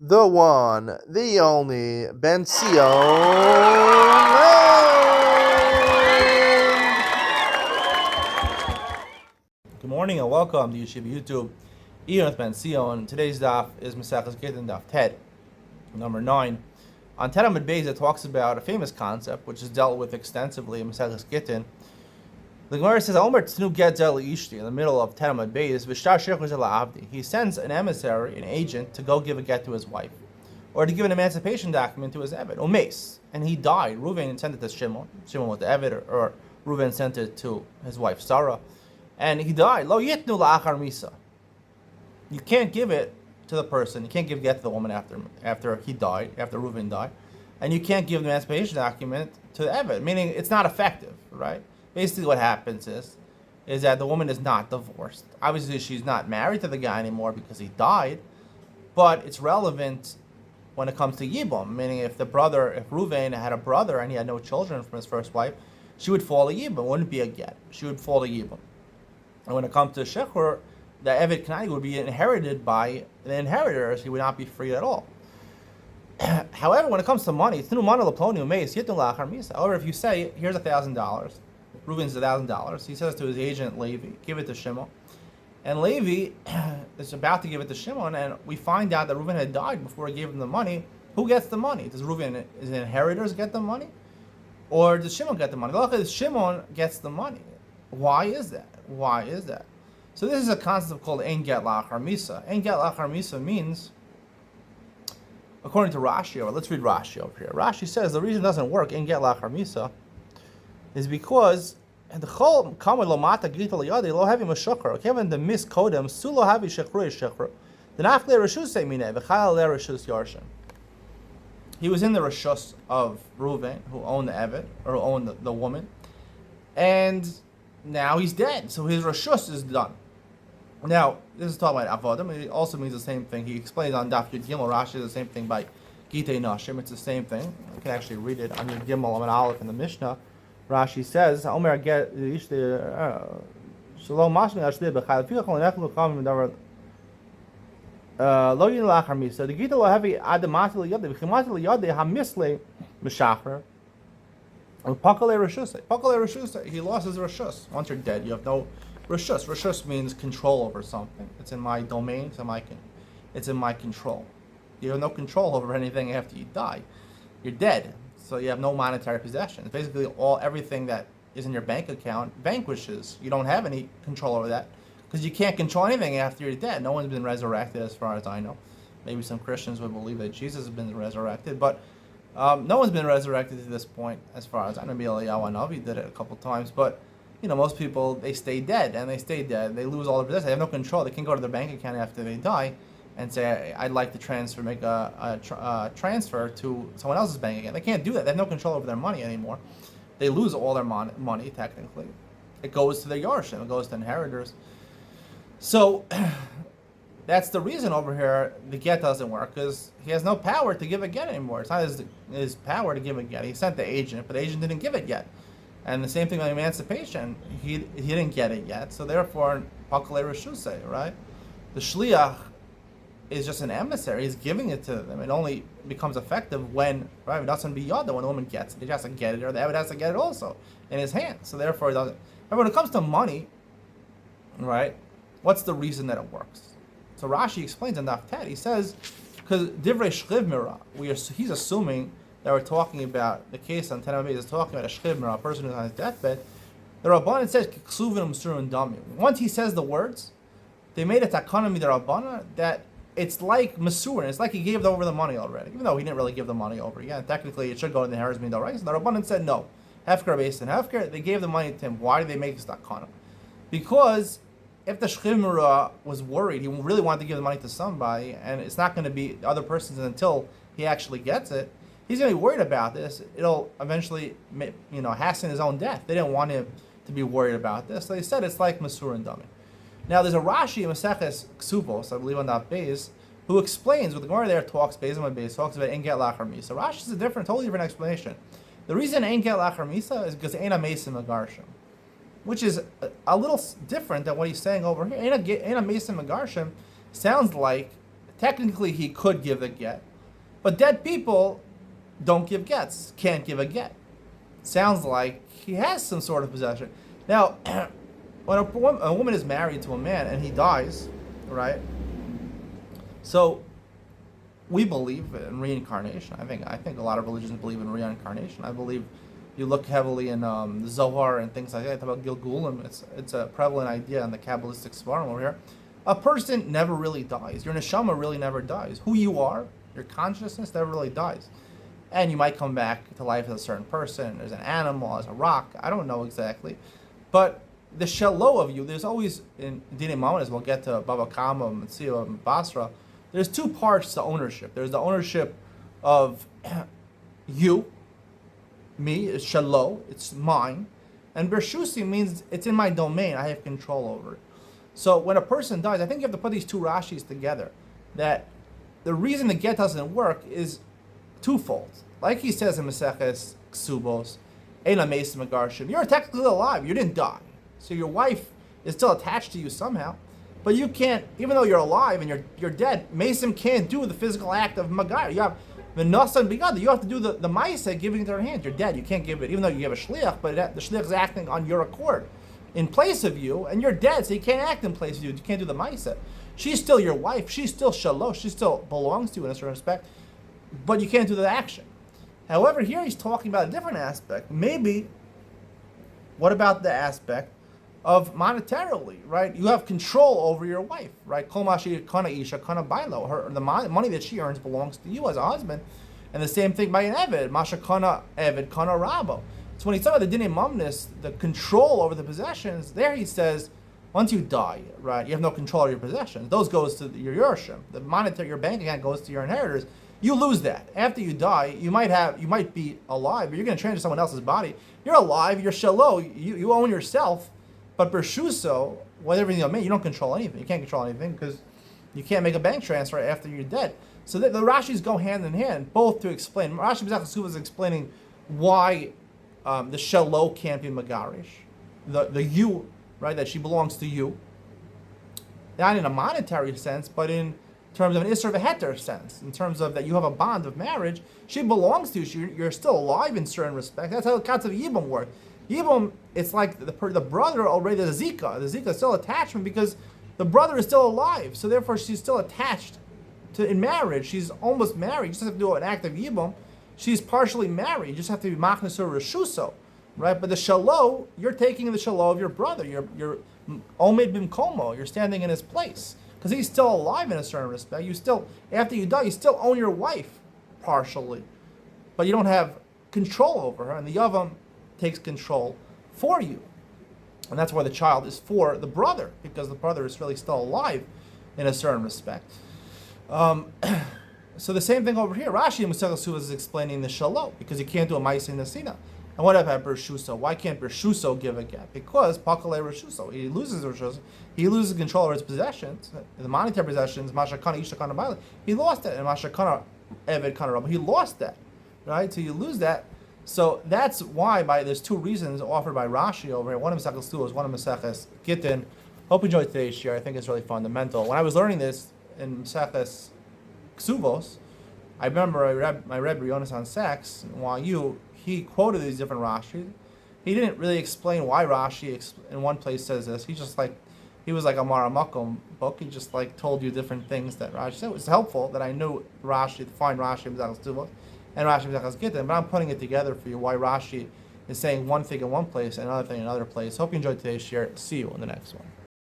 the one, the only Benzion. Good morning and welcome to Yeshiva YouTube. Iyun with Benzion. Today's daf is Benzion Gittin daf Ted, number 9. On Ted Amud Beis, it talks about a famous concept which is dealt with extensively in Benzion Gittin. The Gemara says, "Omer tznu get zel ishti," in the middle of Ted Amud Beis, v'shtar sheikhus el avdi. He sends an emissary, an agent, to go give a get to his wife, or to give an emancipation document to his eved, umes, and he died. Reuven sent it to Shimon. Shimon was the eved, or Reuven sent it to his wife Sarah, and he died. Lo yitnu la'achar misa. You can't give it to the person. You can't give get to the woman after he died, after Reuven died, and you can't give the emancipation document to the eved, meaning it's not effective, right? Basically, what happens is that the woman is not divorced. Obviously, she's not married to the guy anymore because he died, but it's relevant when it comes to Yibum, meaning if Reuven had a brother and he had no children from his first wife, she would fall to Yibum. It wouldn't be a get. She would fall to Yibum. And when it comes to Shechur, the Eved Kanani would be inherited by the inheritors. He would not be free at all. However, when it comes to money, however, if you say, here's $1,000, Reuven's $1,000, he says to his agent Levi, give it to Shimon. And Levi is about to give it to Shimon, and we find out that Reuven had died before he gave him the money. Who gets the money? Does his inheritors get the money? Or does Shimon get the money? Look, Shimon gets the money. Why is that? So this is a concept called Ein Get La'achar Misa. Ein Get La'achar Misa means, according to Rashi, or let's read Rashi over here. Rashi says the reason it doesn't work, Ein Get La'achar Misa, is because the whole kamad lo mata gita liyadi lo havi mashukar. Kevin the mis kodem su lo havi shechru shechru. The nafle reshus say mine v'chayal le reshus yarshin. He was in the reshus of Reuven, who owned the eved, or who owned the woman, and now he's dead. So his reshus is done. Now this is talking about avodim. It also means the same thing. He explains on Daf Yud Gimel. Rashi is the same thing by Gitei Nashim. It's the same thing. You can actually read it on Yud Gimel and Aleph in the Mishnah. Rashi says, "Omer get shalom mashmi ashli b'chayil fichol nechlu kamim davar lo yin lachar misa. The gita lo hevi adamati liyade v'chimati liyade hamisle mishacher. Pakale reshusay. He lost his reshus. Once you're dead, you have no reshus. Reshus means control over something. It's in my domain. It's in my control. You have no control over anything after you die. You're dead. So you have no monetary possessions. Basically, everything that is in your bank account vanquishes. You don't have any control over that because you can't control anything after you're dead. No one's been resurrected, as far as I know. Maybe some Christians would believe that Jesus has been resurrected, but no one's been resurrected to this point, as far as I know. Eliyahu Hanavi did it a couple times, but most people, they stay dead, and they stay dead. They lose all their possessions. They have no control. They can't go to their bank account after they die and say, I'd like to make a transfer to someone else's bank account. They can't do that. They have no control over their money anymore. They lose all their money, technically. It goes to their yarshim. It goes to inheritors. So that's the reason over here the get doesn't work, because he has no power to give a get anymore. It's not his power to give a get. He sent the agent, but the agent didn't give it yet. And the same thing with emancipation. He didn't get it yet. So therefore, Pakalei Reshusei, right? The shliach is just an emissary. He's giving it to them. It only becomes effective when, right, it doesn't be yada, when the woman gets it. He has to get it, or the Eved has to get it also in his hand. So therefore, it doesn't. But when it comes to money, right, what's the reason that it works? So Rashi explains in Daf Tet. He says, because divrei shchiv mira, he's assuming that we're talking about the case on Tet Amud Beis is talking about a shchiv mira, a person who's on his deathbed. The Rabbanan says ksuvim msurim dami. Once he says the words, they made a takana midarabana that it's like Masurin. It's like he gave over the money already, even though he didn't really give the money over. Yeah, technically it should go to the inheritors min right. So the Rabbanan said no. Hefker based on Hefker, they gave the money to him. Why did they make this takana? Because if the Shchimura was worried, he really wanted to give the money to somebody, and it's not going to be the other person's until he actually gets it. He's going to be worried about this. It'll eventually, hasten his own death. They didn't want him to be worried about this, so they said it's like Masurin Dami. Now, there's a Rashi in Maseches Ksuvos, I believe on that base, who explains what the Gemara there talks, Benzion Gittin talks about Ein Get La'achar Misa. So Rashi is a totally different explanation. The reason Ein Get La'achar Misa is because Ein HaMesim Megarshim, which is a little different than what he's saying over here. Ein HaMesim Megarshim sounds like technically he could give a get, but dead people don't give gets, can't give a get. Sounds like he has some sort of possession. Now, when a woman is married to a man and he dies, right? So we believe in reincarnation. I think a lot of religions believe in reincarnation. I believe you look heavily in the Zohar and things like that about Gilgulim. It's a prevalent idea in the Kabbalistic Svarim over here. A person never really dies. Your neshama really never dies. Who you are, your consciousness never really dies. And you might come back to life as a certain person, as an animal, as a rock. I don't know exactly. But the shelo of you, there's always, in Dinei Mammon, as we'll get to Baba Kama, Metzia, and Basra, there's two parts to ownership. There's the ownership of you, me, is shelo, it's mine. And Bershusi means it's in my domain, I have control over it. So when a person dies, I think you have to put these two Rashis together. That the reason the get doesn't work is twofold. Like he says in Maseches Ksubos, Eina Mesim Megarshim, you're technically alive, you didn't die. So your wife is still attached to you somehow. But you can't, even though you're alive and you're dead, Mesim can't do the physical act of Magar. You have the Nasan Bigad, you have to do the Maisa giving it to her hand. You're dead, you can't give it, even though you have a Shliach, but the Shliach is acting on your accord in place of you, and you're dead, so you can't act in place of you. You can't do the Maisa. She's still your wife, she's still Shalosh, she still belongs to you in a certain respect, but you can't do the action. However, here he's talking about a different aspect. Maybe, what about the aspect of monetarily, right? You have control over your wife, right? Kol mashi kana isha kana bailo. The money that she earns belongs to you as a husband. And the same thing by an Eved. Masha kana Eved kana rabo. So when he's talking about the Dinei Mamnis, the control over the possessions, there he says, once you die, right, you have no control over your possessions. Those goes to your Yerusha. The monetary, your bank account goes to your inheritors. You lose that. After you die, you might be alive, but you're going to transfer someone else's body. You're alive, you're shalo, you own yourself, but bershuso, whatever you mean, you don't control anything. You can't control anything because you can't make a bank transfer after you're dead. So the Rashis go hand in hand, both to explain. Rashi B'Zach is explaining why the shalo can't be Megarish, the you, right, that she belongs to you. Not in a monetary sense, but in terms of an Isser V'Heter sense, in terms of that you have a bond of marriage, she belongs to you, you're still alive in certain respects. That's how the concept of Yibum works. Yibum, it's like the brother already, the Zika is still attachment because the brother is still alive, so therefore she's still attached to in marriage. She's almost married. You just have to do an act of Yibum. She's partially married. You just have to be Machnas or Reshuso, right? But the Shalo, you're taking the Shalo of your brother. You're Omed Bimkomo. You're standing in his place. Because he's still alive in a certain respect. You still, after you die, you still own your wife, partially. But you don't have control over her, and the Yavam takes control for you. And that's why the child is for the brother, because the brother is really still alive in a certain respect. So the same thing over here. Rashi in Masechah Suvas is explaining the Shalom, because you can't do a Ma'aseh Nesina. And what about Bershuso? Why can't Bershuso give a get? Because Pakale Bershuso, he loses Bershuso, he loses control over his possessions, the monetary possessions, Mashakana, Ishakana, Baila. He lost that, and Mashakana, Eved Kana Rabba, he lost that, right? So you lose that. So that's why there's two reasons offered by Rashi over here. One of Maseches Tuos, one of Maseches Gittin. Hope you enjoyed today's share. I think it's really fundamental. When I was learning this in Maseches Ksuvos, I remember my Rebbe Yonasan Sachs in YU. He quoted these different Rashi. He didn't really explain why Rashi in one place says this. He was like a Maramakum book. He just like told you different things that Rashi said. It was helpful that I knew Rashi, to find Rashi in Maseches Ksuvos and Rashi Maseches Gittin, but I'm putting it together for you why Rashi is saying one thing in one place and another thing in another place. Hope you enjoyed today's share. See you in the next one.